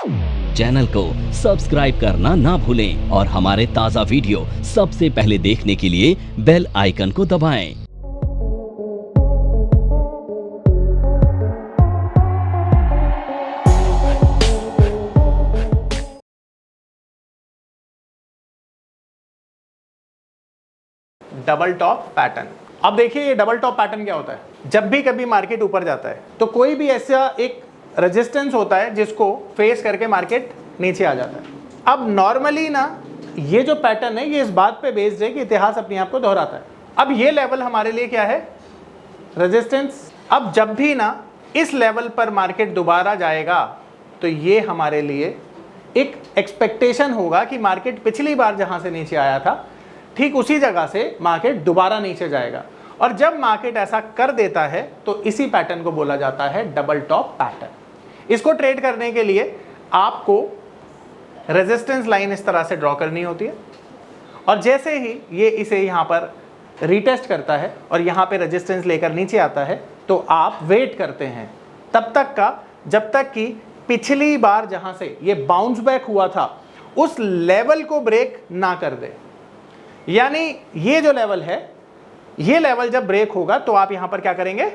Channel को subscribe करना ना भूलें और हमारे ताज़ा वीडियो सबसे पहले देखने के लिए बेल आइकन को दबाएं। Double top pattern. अब देखिए ये डबल टॉप पैटर्न क्या होता है। जब भी कभी मार्केट ऊपर जाता है तो कोई भी ऐसा एक रेजिस्टेंस होता है जिसको फेस करके मार्केट नीचे आ जाता है। अब नॉर्मली ना ये जो पैटर्न है ये इस बात पे बेस्ड है कि इतिहास अपने आप को दोहराता है। अब ये लेवल हमारे लिए क्या है, रेजिस्टेंस। अब जब भी ना इस लेवल पर मार्केट दोबारा जाएगा तो ये हमारे लिए एक एक्सपेक्टेशन होगा कि मार्केट पिछली बार जहां से नीचे आया था ठीक उसी जगह से मार्केट दोबारा नीचे जाएगा। और जब मार्केट ऐसा कर देता है तो इसी पैटर्न को बोला जाता है डबल टॉप पैटर्न। इसको ट्रेड करने के लिए आपको रेजिस्टेंस लाइन इस तरह से ड्रॉ करनी होती है और जैसे ही ये इसे यहाँ पर रीटेस्ट करता है और यहाँ पे रेजिस्टेंस लेकर नीचे आता है तो आप वेट करते हैं तब तक का जब तक कि पिछली बार जहाँ से ये बाउंस बैक हुआ था उस लेवल को ब्रेक ना कर दे। यानी ये जो लेवल है ये लेवल जब ब्रेक होगा तो आप यहां पर क्या करेंगे,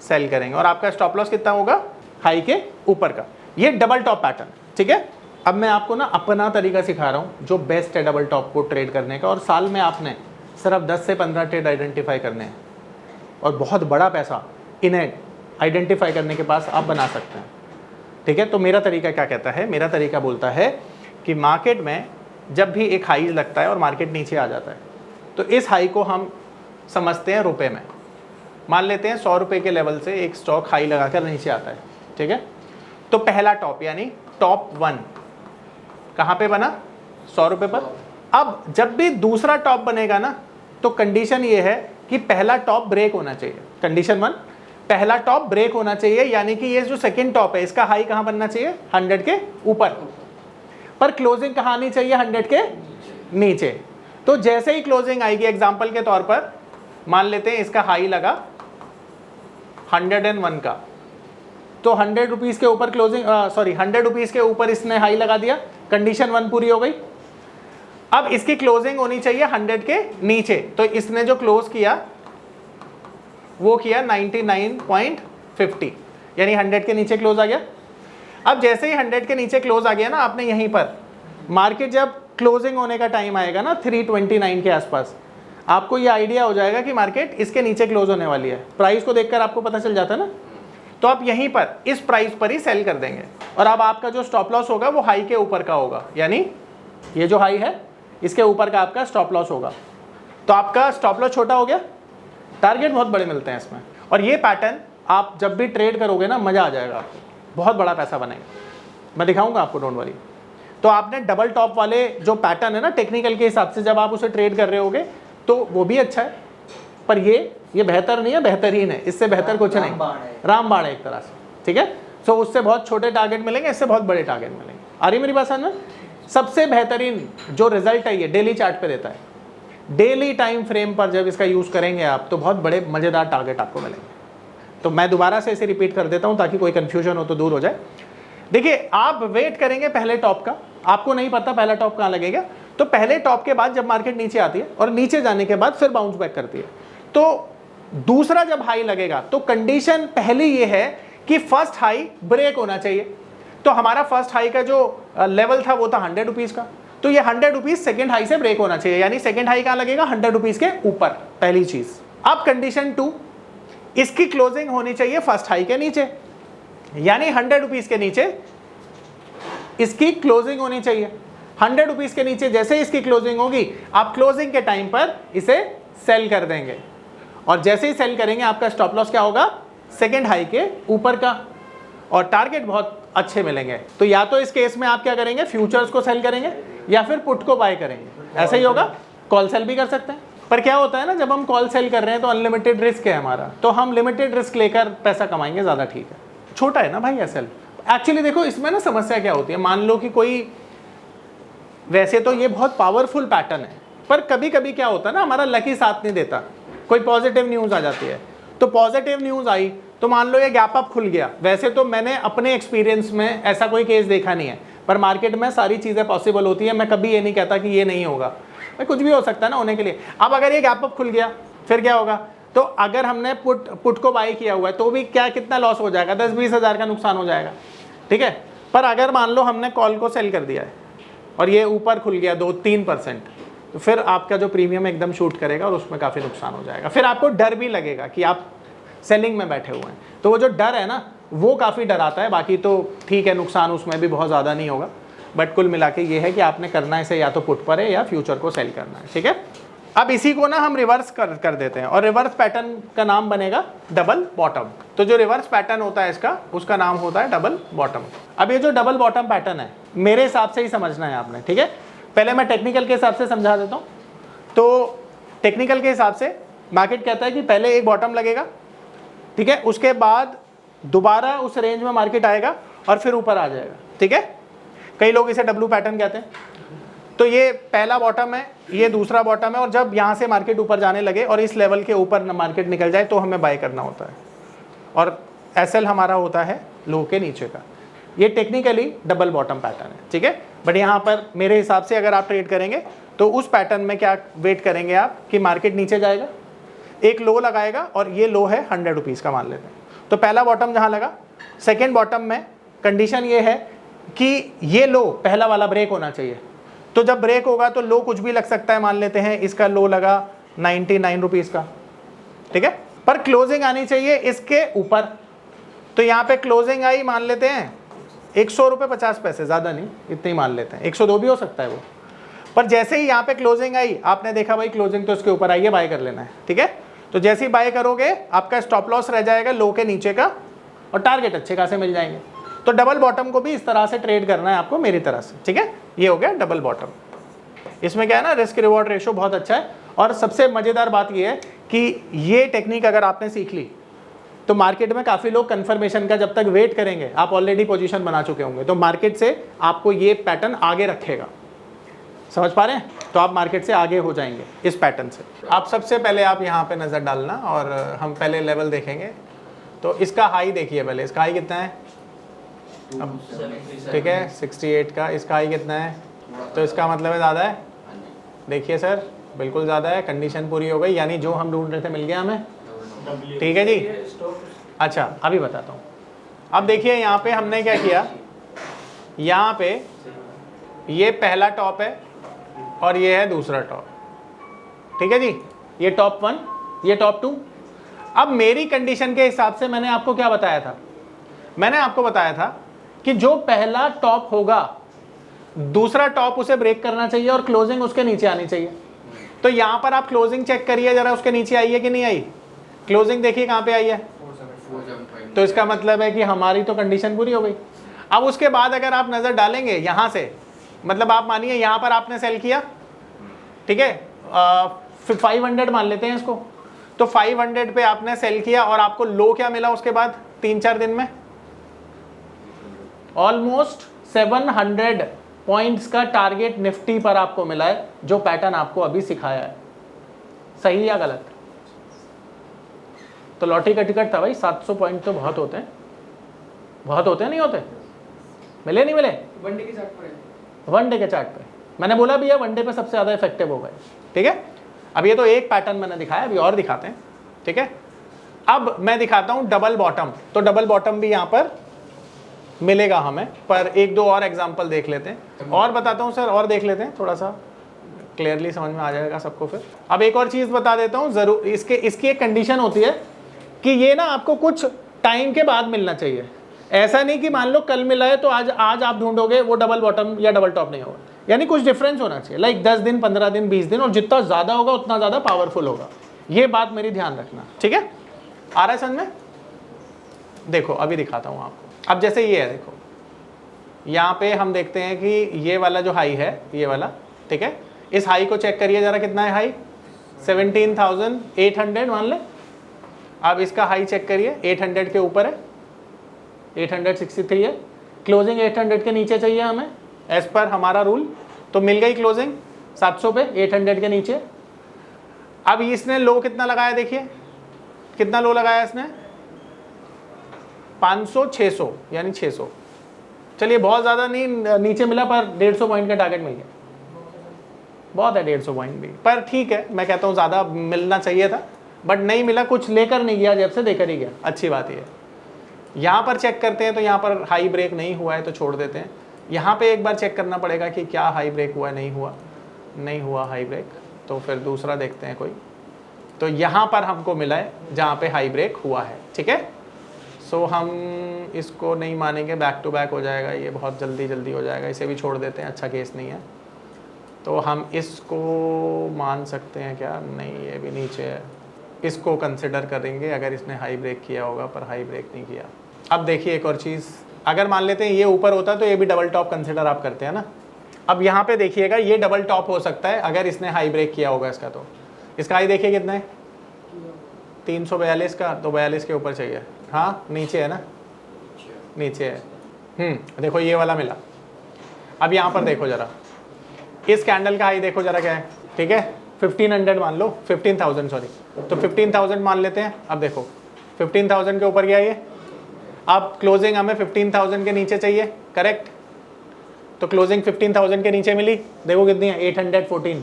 सेल करेंगे और आपका स्टॉप लॉस कितना होगा, हाई के ऊपर का। ये डबल टॉप पैटर्न, ठीक है। अब मैं आपको ना अपना तरीका सिखा रहा हूं जो बेस्ट है डबल टॉप को ट्रेड करने का और साल में आपने सिर्फ 10 से 15 ट्रेड आइडेंटिफाई करने हैं और बहुत बड़ा पैसा इन्हें आइडेंटिफाई करने के पास आप बना सकते हैं, ठीक है। तो मेरा तरीका क्या कहता है, मेरा तरीका बोलता है कि मार्केट में जब भी एक हाई लगता है और मार्केट नीचे आ जाता है तो इस हाई को हम समझते हैं रुपए में। मान लेते हैं 100 रुपये के लेवल से एक स्टॉक हाई लगाकर नीचे आता है, ठीक है। तो पहला टॉप यानी टॉप 1 कहाँ पे बना, 100 रुपये पर। अब जब भी दूसरा टॉप बनेगा ना तो कंडीशन ये है कि पहला टॉप ब्रेक होना चाहिए। कंडीशन 1, पहला टॉप ब्रेक होना चाहिए यानी कि ये जो सेकेंड टॉप है इसका हाई कहाँ बनना चाहिए, 100 के ऊपर, पर क्लोजिंग कहाँ आनी चाहिए, 100 के नीचे। तो जैसे ही क्लोजिंग आएगी, एग्जांपल के तौर पर मान लेते हैं इसका हाई लगा 101 का, तो 100 रुपीज के ऊपर क्लोजिंग 100 रुपीज के ऊपर इसने हाई लगा दिया, कंडीशन 1 पूरी हो गई। अब इसकी क्लोजिंग होनी चाहिए 100 के नीचे, तो इसने जो क्लोज किया वो किया 99.50 यानी 100 के नीचे क्लोज आ गया। अब जैसे ही 100 के नीचे क्लोज आ गया ना, आपने यहीं पर मार्केट जब क्लोजिंग होने का टाइम आएगा ना 329 के आसपास, आपको ये आइडिया हो जाएगा कि मार्केट इसके नीचे क्लोज होने वाली है। प्राइस को देखकर आपको पता चल जाता है ना, तो आप यहीं पर इस प्राइस पर ही सेल कर देंगे और अब आपका जो स्टॉप लॉस होगा वो हाई के ऊपर का होगा, यानी ये जो हाई है इसके ऊपर का आपका स्टॉप लॉस होगा। तो आपका स्टॉप लॉस छोटा हो गया, टारगेट बहुत बड़े मिलते हैं इसमें। और ये पैटर्न आप जब भी ट्रेड करोगे ना मज़ा आ जाएगा आपको, बहुत बड़ा पैसा बनेगा। मैं दिखाऊंगा आपको, डोंट वरी। तो आपने डबल टॉप वाले जो पैटर्न है ना टेक्निकल के हिसाब से जब आप उसे ट्रेड कर रहे होगे तो वो भी अच्छा है, पर ये बेहतर नहीं है, बेहतरीन है, इससे बेहतर कुछ नहीं, रामबाण है एक तरह से, ठीक है। सो उससे बहुत छोटे टारगेट मिलेंगे, इससे बहुत बड़े टारगेट मिलेंगे। आ रही मेरी बात समझ में। सबसे बेहतरीन जो रिजल्ट है ये डेली चार्ट पे देता है। डेली टाइम फ्रेम पर जब इसका यूज़ करेंगे आप तो बहुत बड़े मज़ेदार टारगेट आपको मिलेंगे। तो मैं दोबारा से इसे रिपीट कर देता हूं ताकि कोई कंफ्यूजन हो तो दूर हो जाए। देखिए, आप वेट करेंगे पहले टॉप का, आपको नहीं पता पहला टॉप कहां लगेगा, तो पहले टॉप के बाद जब मार्केट नीचे आती है और नीचे जाने के बाद फिर बाउंस बैक करती है, तो दूसरा जब हाई लगेगा तो कंडीशन पहली ये है कि फर्स्ट हाई ब्रेक होना चाहिए। तो हमारा फर्स्ट हाई का जो लेवल था वो था 100 रुपीज का, तो ये 100 रुपीज सेकेंड हाई से ब्रेक होना चाहिए, यानी सेकेंड हाई कहां लगेगा, 100 रुपीज के ऊपर, पहली चीज। अब कंडीशन 2, इसकी क्लोजिंग होनी चाहिए फर्स्ट हाई के नीचे, यानी 100 रुपीज के नीचे इसकी क्लोजिंग होनी चाहिए। 100 रुपीज के नीचे जैसे इसकी क्लोजिंग होगी आप क्लोजिंग के टाइम पर इसे सेल कर देंगे और जैसे ही सेल करेंगे आपका स्टॉप लॉस क्या होगा, सेकेंड हाई के ऊपर का, और टारगेट बहुत अच्छे मिलेंगे। तो या तो इस केस में आप क्या करेंगे, फ्यूचर्स को सेल करेंगे या फिर पुट को बाय करेंगे, ऐसा ही होगा। कॉल सेल भी कर सकते हैं, पर क्या होता है ना, जब हम कॉल सेल कर रहे हैं तो अनलिमिटेड रिस्क है हमारा, तो हम लिमिटेड रिस्क लेकर पैसा कमाएंगे, ज़्यादा ठीक है। छोटा है ना भाई एसएल। एक्चुअली देखो इसमें ना समस्या क्या होती है, मान लो कि कोई, वैसे तो ये बहुत पावरफुल पैटर्न है पर कभी कभी क्या होता है ना, हमारा लकी साथ नहीं देता, कोई पॉजिटिव न्यूज़ आ जाती है, तो पॉजिटिव न्यूज़ आई तो मान लो ये गैप अप खुल गया। वैसे तो मैंने अपने एक्सपीरियंस में ऐसा कोई केस देखा नहीं है, पर मार्केट में सारी चीज़ें पॉसिबल होती है। मैं कभी ये नहीं कहता कि ये नहीं होगा, कुछ भी हो सकता है ना होने के लिए। अब अगर ये गैप अप खुल गया फिर क्या होगा? तो अगर हमने पुट को बाई किया हुआ है तो भी क्या कितना लॉस हो जाएगा? 10-20 हज़ार का नुकसान हो जाएगा, ठीक है। पर अगर मान लो हमने कॉल को सेल कर दिया है और ये ऊपर खुल गया 2-3%, तो फिर आपका जो प्रीमियम एकदम शूट करेगा और उसमें काफ़ी नुकसान हो जाएगा। फिर आपको डर भी लगेगा कि आप सेलिंग में बैठे हुए हैं, तो वो जो डर है ना वो काफ़ी डराता है। बाकी तो ठीक है, नुकसान उसमें भी बहुत ज़्यादा नहीं होगा, बट कुल मिला के ये है कि आपने करना इसे या तो पुट पर है या फ्यूचर को सेल करना है, ठीक है। अब इसी को ना हम रिवर्स कर देते हैं और रिवर्स पैटर्न का नाम बनेगा डबल बॉटम। तो जो रिवर्स पैटर्न होता है इसका, उसका नाम होता है डबल बॉटम। अब ये जो डबल बॉटम पैटर्न है मेरे हिसाब से ही समझना है आपने, ठीक है। पहले मैं टेक्निकल के हिसाब से समझा देता हूँ। तो टेक्निकल के हिसाब से मार्केट कहता है कि पहले एक बॉटम लगेगा, ठीक है, उसके बाद दोबारा उस रेंज में मार्केट आएगा और फिर ऊपर आ जाएगा, ठीक है। कई लोग इसे डब्लू पैटर्न कहते हैं। तो ये पहला बॉटम है, ये दूसरा बॉटम है, और जब यहाँ से मार्केट ऊपर जाने लगे और इस लेवल के ऊपर मार्केट निकल जाए तो हमें बाय करना होता है, और एसएल हमारा होता है लो के नीचे का। ये टेक्निकली डबल बॉटम पैटर्न है, ठीक है। बट यहाँ पर मेरे हिसाब से अगर आप ट्रेड करेंगे तो उस पैटर्न में क्या वेट करेंगे आप कि मार्केट नीचे जाएगा, एक लो लगाएगा, और ये लो है 100 रुपीज़ का मान लेते हैं। तो पहला बॉटम जहाँ लगा, सेकेंड बॉटम में कंडीशन ये है कि ये लो पहला वाला ब्रेक होना चाहिए। तो जब ब्रेक होगा तो लो कुछ भी लग सकता है, मान लेते हैं इसका लो लगा 99 रुपीज़ का, ठीक है, पर क्लोजिंग आनी चाहिए इसके ऊपर। तो यहाँ पे क्लोजिंग आई मान लेते हैं 100 रुपये 50 पैसे, ज़्यादा नहीं, इतने ही मान लेते हैं, 102 भी हो सकता है वो। पर जैसे ही यहाँ पे क्लोजिंग आई, आपने देखा भाई क्लोजिंग तो इसके ऊपर आई है, बाय कर लेना है, ठीक है। तो जैसे ही बाय करोगे आपका स्टॉप लॉस रह जाएगा लो के नीचे का, और टारगेट अच्छे खासे मिल जाएंगे। तो डबल बॉटम को भी इस तरह से ट्रेड करना है आपको, मेरी तरह से, ठीक है। ये हो गया डबल बॉटम। इसमें क्या है ना, रिस्क रिवॉर्ड रेशो बहुत अच्छा है। और सबसे मज़ेदार बात ये है कि ये टेक्निक अगर आपने सीख ली तो मार्केट में काफ़ी लोग कंफर्मेशन का जब तक वेट करेंगे, आप ऑलरेडी पोजीशन बना चुके होंगे, तो मार्केट से आपको ये पैटर्न आगे रखेगा। समझ पा रहे हैं? तो आप मार्केट से आगे हो जाएंगे इस पैटर्न से। आप सबसे पहले आप यहाँ पे नज़र डालना, और हम पहले लेवल देखेंगे। तो इसका हाई देखिए पहले, इसका हाई कितना है, ठीक है 68 का। इसका हाई कितना है, तो इसका मतलब है ज़्यादा है। देखिए सर बिल्कुल ज़्यादा है, कंडीशन पूरी हो गई, यानी जो हम ढूंढ रहे थे मिल गया हमें, ठीक है जी। अच्छा अभी बताता हूँ। अब देखिए यहाँ पे हमने क्या किया, यहाँ पे ये पहला टॉप है और ये है दूसरा टॉप, ठीक है जी। ये टॉप 1, ये टॉप 2। अब मेरी कंडीशन के हिसाब से मैंने आपको क्या बताया था, मैंने आपको बताया था कि जो पहला टॉप होगा दूसरा टॉप उसे ब्रेक करना चाहिए और क्लोजिंग उसके नीचे आनी चाहिए। तो यहाँ पर आप क्लोजिंग चेक करिए जरा, उसके नीचे आई है कि नहीं आई। क्लोजिंग देखिए कहाँ पे आई है, तो इसका मतलब है कि हमारी तो कंडीशन पूरी हो गई। अब उसके बाद अगर आप नज़र डालेंगे यहाँ से, मतलब आप मानिए यहाँ पर आपने सेल किया, ठीक है, 500 मान लेते हैं इसको। तो 500 पे आपने सेल किया और आपको लो क्या मिला उसके बाद 3-4 दिन में, ऑलमोस्ट 700 पॉइंट्स का टारगेट निफ्टी पर आपको मिला है, जो पैटर्न आपको अभी सिखाया है। सही या गलत? तो लॉटरी का टिकट था भाई, 700 पॉइंट तो बहुत होते हैं, बहुत होते हैं, नहीं होते? मिले नहीं मिले? वनडे के चार्ट पर है, वनडे के चार्ट पे मैंने बोला भी है, वनडे पे सबसे ज़्यादा इफेक्टिव होगा, ठीक है। अब ये तो एक पैटर्न मैंने दिखाया, अभी और दिखाते हैं, ठीक है। अब मैं दिखाता हूँ डबल बॉटम। तो डबल बॉटम भी यहाँ पर मिलेगा हमें, पर एक दो और एग्जांपल देख लेते हैं और बताता हूँ सर, और देख लेते हैं, थोड़ा सा क्लियरली समझ में आ जाएगा सबको। फिर अब एक और चीज़ बता देता हूँ ज़रूर, इसकी एक कंडीशन होती है कि ये ना आपको कुछ टाइम के बाद मिलना चाहिए। ऐसा नहीं कि मान लो कल मिला है तो आज आप ढूंढोगे वो डबल बॉटम या डबल टॉप नहीं होगा, यानी कुछ डिफरेंस होना चाहिए, लाइक 10 दिन, 15 दिन, 20 दिन, और जितना ज़्यादा होगा उतना ज़्यादा पावरफुल होगा। ये बात मेरी ध्यान रखना, ठीक है। आ रहा है समझ में? देखो अभी दिखाता हूँ आपको। अब जैसे ये है, देखो यहाँ पे हम देखते हैं कि ये वाला जो हाई है, ये वाला, ठीक है, इस हाई को चेक करिए जरा, कितना है हाई, 17,800 मान ले। अब इसका हाई चेक करिए, 800 के ऊपर है, 863 है। क्लोजिंग 800 के नीचे चाहिए हमें एज पर हमारा रूल, तो मिल गई क्लोजिंग 700 पे, 800 के नीचे। अब इसने लो कितना लगाया, देखिए कितना लो लगाया इसने, 500 600 यानी 600, चलिए बहुत ज़्यादा नहीं नीचे मिला पर 150 पॉइंट का टारगेट मिल गया, बहुत है 150 पॉइंट भी, पर ठीक है, मैं कहता हूँ ज़्यादा मिलना चाहिए था, बट नहीं मिला, कुछ लेकर नहीं गया जेब से, देकर ही गया, अच्छी बात ये है। यहाँ पर चेक करते हैं तो यहाँ पर हाई ब्रेक नहीं हुआ है तो छोड़ देते हैं। यहाँ पे एक बार चेक करना पड़ेगा कि क्या हाई ब्रेक हुआ है, नहीं हुआ हाई ब्रेक, तो फिर दूसरा देखते हैं कोई। तो यहाँ पर हमको मिला है जहाँ पे हाई ब्रेक हुआ है, ठीक है। सो हम इसको नहीं मानेंगे, बैक टू बैक हो जाएगा, ये बहुत जल्दी हो जाएगा, इसे भी छोड़ देते हैं, अच्छा केस नहीं है। तो हम इसको मान सकते हैं क्या, नहीं ये भी नीचे है, इसको कंसिडर करेंगे अगर इसने हाई ब्रेक किया होगा, पर हाई ब्रेक नहीं किया। अब देखिए एक और चीज़, अगर मान लेते हैं ये ऊपर होता तो ये भी डबल टॉप कंसिडर आप करते हैं ना। अब यहाँ पे देखिएगा ये डबल टॉप हो सकता है अगर इसने हाई ब्रेक किया होगा इसका, तो इसका हाई देखिए कितना है 342 का, तो 42 के ऊपर चाहिए, हाँ नीचे है ना, नीचे है। देखो ये वाला मिला। अब यहाँ पर देखो जरा, इस कैंडल का हाई देखो जरा क्या है, ठीक है 1500 मान लो, 15,000 सॉरी, तो 15,000 मान लेते हैं। अब देखो 15,000 के ऊपर गया ये, अब क्लोजिंग हमें 15,000 के नीचे चाहिए, करेक्ट। तो क्लोजिंग 15,000 के नीचे मिली, देखो कितनी है 814,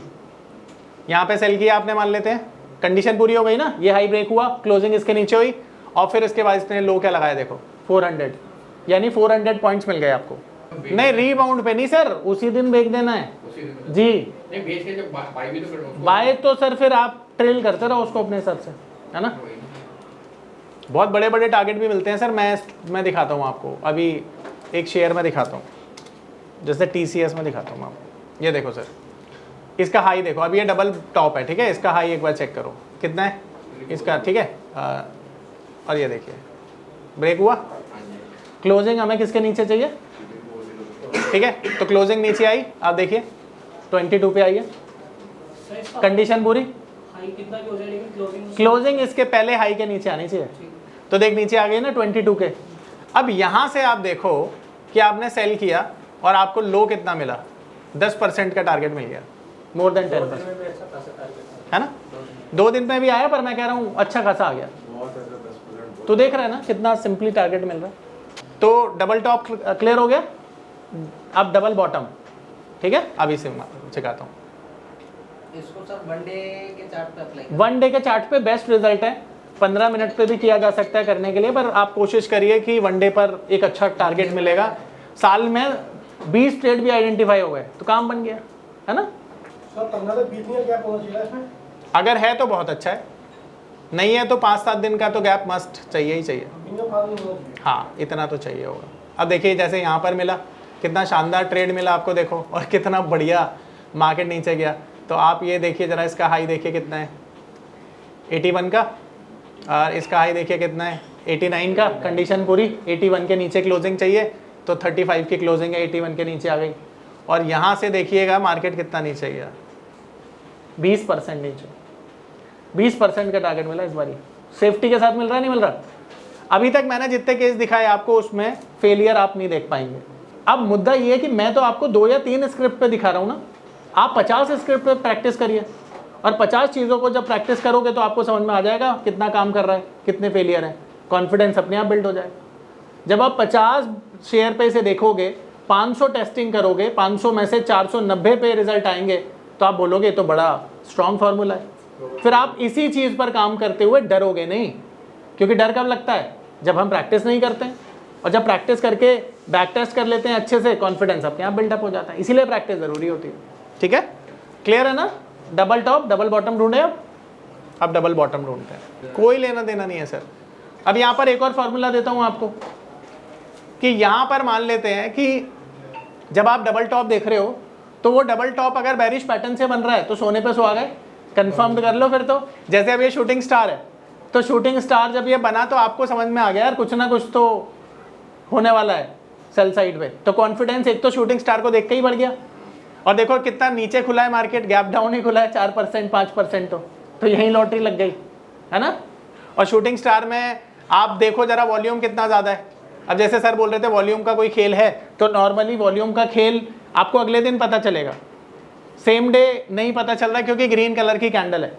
यहाँ पे सेल किया आपने, मान लेते हैं कंडीशन पूरी हो गई ना, ये हाई ब्रेक हुआ, क्लोजिंग इसके नीचे हुई, और फिर इसके बाद इसने लो क्या लगाया देखो 400, यानी 400 पॉइंट्स मिल गए आपको। नहीं रीबाउंड पे नहीं सर, उसी दिन बेच देना है जी, नहीं बेच के जब बाय भी तो करना, बाय तो सर फिर आप ट्रेल करते रहो उसको अपने हिसाब से, है ना। बहुत बड़े बड़े टारगेट भी मिलते हैं सर, मैं दिखाता हूँ आपको, अभी एक शेयर में दिखाता हूँ, जैसे TCS में दिखाता हूँ आपको। ये देखो सर, इसका हाई देखो, अभी ये डबल टॉप है, ठीक है, इसका हाई एक बार चेक करो कितना है इसका, ठीक है। और ये देखिए ब्रेक हुआ, क्लोजिंग हमें किसके नीचे चाहिए, ठीक है, तो क्लोजिंग नीचे आई, आप देखिए 22 पे आई है, कंडीशन पूरी, हाई कितना की हो जाए लेकिन क्लोजिंग इसके पहले हाई के नीचे आनी चाहिए, तो देख नीचे आ गई ना 22 के। अब यहाँ से आप देखो कि आपने सेल किया और आपको लो कितना मिला, 10% का टारगेट मिल गया, मोर देन 10%, है ना। 2 दिन में भी आया, पर मैं कह रहा हूँ अच्छा खासा आ गया, तो देख रहे हैं ना कितना सिंपली टारगेट मिल रहा है। तो डबल टॉप क्लियर हो गया, अब डबल बॉटम, ठीक है, अभी से सिखाता हूँ। इसको सर वन डे के चार्ट पे अप्लाई, वन डे के चार्ट पे बेस्ट रिजल्ट है, 15 मिनट पे भी किया जा सकता है करने के लिए, पर आप कोशिश करिए कि वन डे पर एक अच्छा टारगेट मिलेगा। साल में 20 ट्रेड भी आइडेंटिफाई हो गए तो काम बन गया, है ना। सर 15 से 20 दिन गैप होना चाहिए इसमें, अगर है तो बहुत अच्छा है, नहीं है तो 5-7 दिन का तो गैप मस्ट चाहिए ही चाहिए, बिना फालतू नहीं होना चाहिए। हाँ इतना तो चाहिए होगा। अब देखिए जैसे यहाँ पर मिला, कितना शानदार ट्रेड मिला आपको देखो, और कितना बढ़िया मार्केट नीचे गया। तो आप ये देखिए जरा, इसका हाई देखिए कितना है 81 का, और इसका हाई देखिए कितना है 89 का, कंडीशन पूरी, 81 के नीचे क्लोजिंग चाहिए, तो 35 की क्लोजिंग है, 81 के नीचे आ गई। और यहाँ से देखिएगा मार्केट कितना नीचे गया, 20% नीचे, 20% का टारगेट मिला इस बारी, सेफ्टी के साथ मिल रहा है, नहीं मिल रहा। अभी तक मैंने जितने केस दिखाए आपको उसमें फेलियर आप नहीं देख पाएंगे। अब मुद्दा ये है कि मैं तो आपको 2 या 3 स्क्रिप्ट पे दिखा रहा हूँ ना, आप 50 स्क्रिप्ट पे प्रैक्टिस करिए, और 50 चीज़ों को जब प्रैक्टिस करोगे तो आपको समझ में आ जाएगा कितना काम कर रहा है, कितने फेलियर हैं, कॉन्फिडेंस अपने आप बिल्ड हो जाएगा। जब आप 50 शेयर पे से देखोगे, 500 टेस्टिंग करोगे, 500 में से 490 पे रिजल्ट आएंगे, तो आप बोलोगे तो बड़ा स्ट्रॉन्ग फार्मूला है। फिर आप इसी चीज़ पर काम करते हुए डरोगे नहीं, क्योंकि डर कब लगता है, जब हम प्रैक्टिस नहीं करते हैं, और जब प्रैक्टिस करके बैक टेस्ट कर लेते हैं अच्छे से, कॉन्फिडेंस अपने आप बिल्डअप हो जाता है। इसीलिए प्रैक्टिस ज़रूरी होती है, ठीक है, क्लियर है ना। डबल टॉप डबल बॉटम ढूंढे, अब डबल बॉटम ढूंढते हैं, कोई लेना देना नहीं है सर। अब यहाँ पर एक और फार्मूला देता हूँ आपको, कि यहाँ पर मान लेते हैं कि जब आप डबल टॉप देख रहे हो, तो वो डबल टॉप अगर बेरिश पैटर्न से बन रहा है तो सोने पे सो आ गए, कंफर्म कर लो फिर तो। जैसे अब ये शूटिंग स्टार है, तो शूटिंग स्टार जब ये बना तो आपको समझ में आ गया यार कुछ ना कुछ तो होने वाला है सेल साइड पे, तो कॉन्फिडेंस एक तो शूटिंग स्टार को देख के ही बढ़ गया। और देखो कितना नीचे खुला है मार्केट, गैप डाउन ही खुला है 4% 5%, तो यही लॉटरी लग गई, है ना। और शूटिंग स्टार में आप देखो जरा वॉल्यूम कितना ज़्यादा है। अब जैसे सर बोल रहे थे वॉल्यूम का कोई खेल है, तो नॉर्मली वॉल्यूम का खेल आपको अगले दिन पता चलेगा, सेम डे नहीं पता चल रहा क्योंकि ग्रीन कलर की कैंडल है,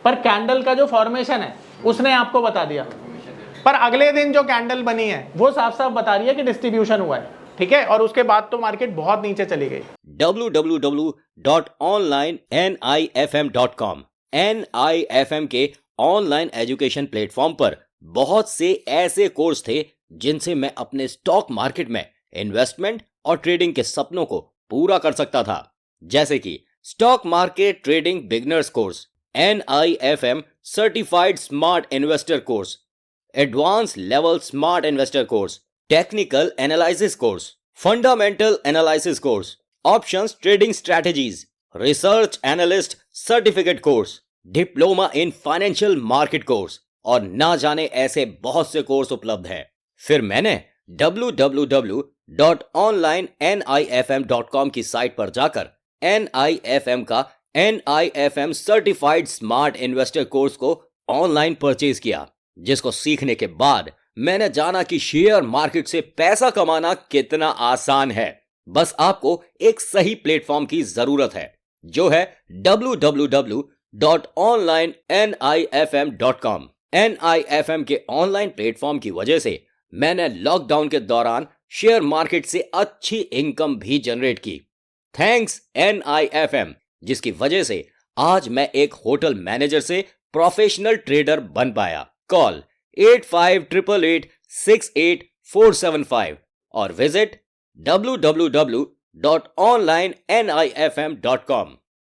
पर कैंडल का जो फॉर्मेशन है उसने आपको बता दिया। पर अगले दिन जो कैंडल बनी है वो साफ साफ बता रही है कि डिस्ट्रीब्यूशन हुआ है, ठीक है, और उसके बाद तो मार्केट बहुत नीचे चली गई। www.onlinenifm.com NIFM के ऑनलाइन एजुकेशन प्लेटफॉर्म पर बहुत से ऐसे कोर्स थे जिनसे मैं अपने स्टॉक मार्केट में इन्वेस्टमेंट और ट्रेडिंग के सपनों को पूरा कर सकता था, जैसे कि stock market trading beginners course, NIFM certified smart investor course, advance level smart investor course, technical analysis course, fundamental analysis course, options trading strategies, research analyst certificate course, diploma in financial market course और ना जाने ऐसे बहुत से course उपलब्ध हैं। फिर मैंने www.onlinenifm.com की साइट पर जाकर NIFM का NIFM certified smart investor course को ऑनलाइन परचेज किया, जिसको सीखने के बाद मैंने जाना कि शेयर मार्केट से पैसा कमाना कितना आसान है। बस आपको एक सही प्लेटफॉर्म की जरूरत है, जो है www.onlinenifm.com। NIFM के ऑनलाइन प्लेटफॉर्म की वजह से मैंने लॉकडाउन के दौरान शेयर मार्केट से अच्छी इनकम भी जनरेट की। थैंक्स NIFM, जिसकी वजह से आज मैं एक होटल मैनेजर से प्रोफेशनल ट्रेडर बन पाया। कॉल 8588868475 और विजिट www.onlinenifm.com।